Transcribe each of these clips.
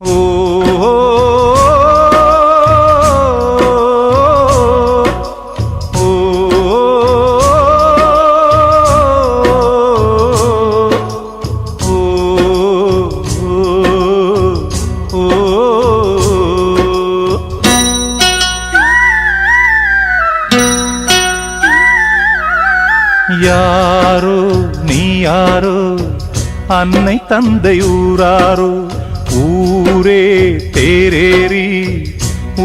ஓ யாரோ நீ யாரோ அன்னை தந்தை ஊராரோ ஊரே தேரேறி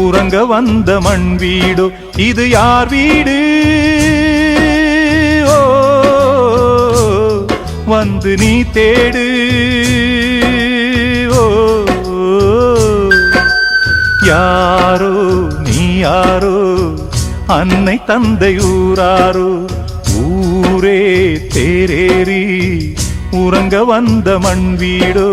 உறங்க வந்த மண் வீடோ இது யார் வீடு ஓ வந்து நீ தேடு ஓ யாரோ நீ யாரோ அன்னை தந்தை ஊராரோ ஊரே தேரேறி உறங்க வந்த மண் வீடோ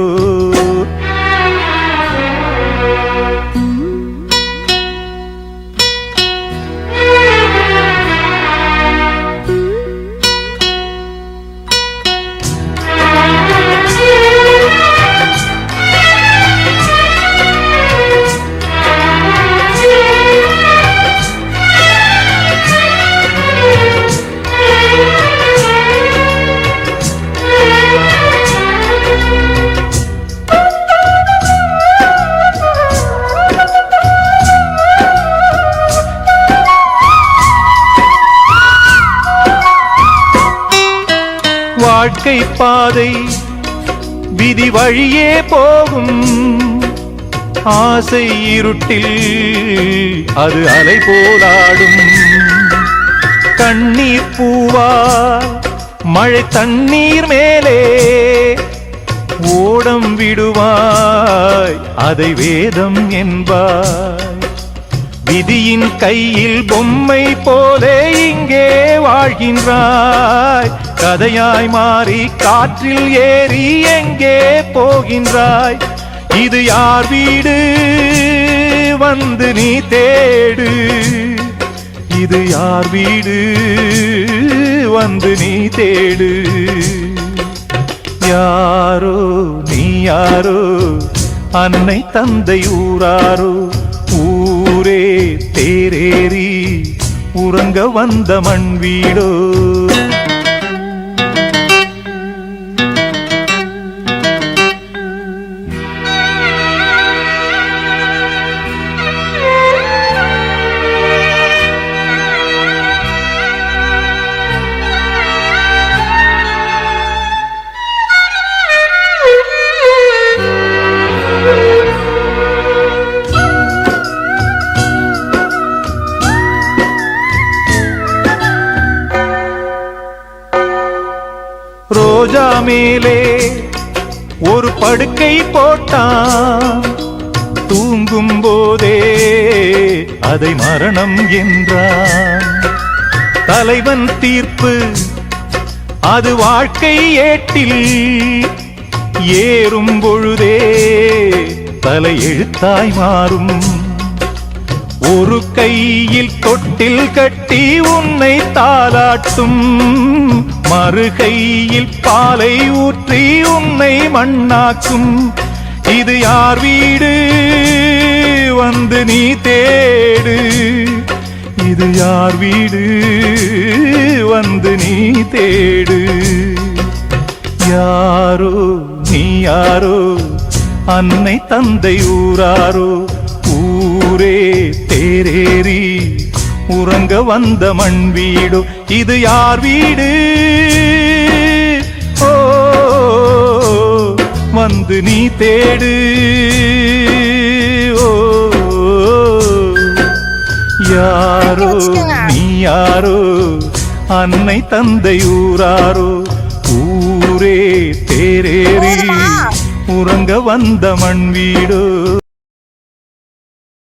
வாழ்க்கை பாதை விதி வழியே போகும் ஆசை இருட்டில் அது அலை போலாடும் கண்ணீர் பூவால் மழை தண்ணீர் மேலே ஓடம் விடுவாய் அதை வேதம் என்பாய் விதியின் கையில் பொம்மை போலே இங்கே வாழ்கின்றாய் கதையாய் மாறி காற்றில் ஏறி எங்கே போகின்றாய் இது யார் வீடு வந்து நீ தேடு இது யார் வீடு வந்து நீ தேடு யாரோ நீ யாரோ அன்னை தந்தை ஊராரோ ஊரே தேரேறி உறங்க வந்த மண் வீடோ ரோஜா மேலே ஒரு படுக்கை போட்டான் தூங்கும் போதே அதை மரணம் என்றான் தலைவன் தீர்ப்பு அது வாழ்க்கை ஏட்டில் ஏறும் பொழுதே தலை எழுத்தாய் மாறும் ஒரு கையில் தொட்டில் கட்டி உன்னை தாலாட்டும் மறு கையில் பாலை ஊற்றி உன்னை மண்ணாக்கும் இது யார் வீடு வந்து நீ தேடு இது யார் வீடு வந்து நீ தேடு யாரோ நீ யாரோ அன்னை தந்தை ஊராரோ ஊரே தேரேறி உறங்க வந்த மண் வீடோ இது யார் வீடு ஓ வந்து நீ தேடு ஓ யாரோ நீ யாரோ அன்னை தந்தை ஊராரோ ஊரே தேரேறி உறங்க வந்த மண் வீடோ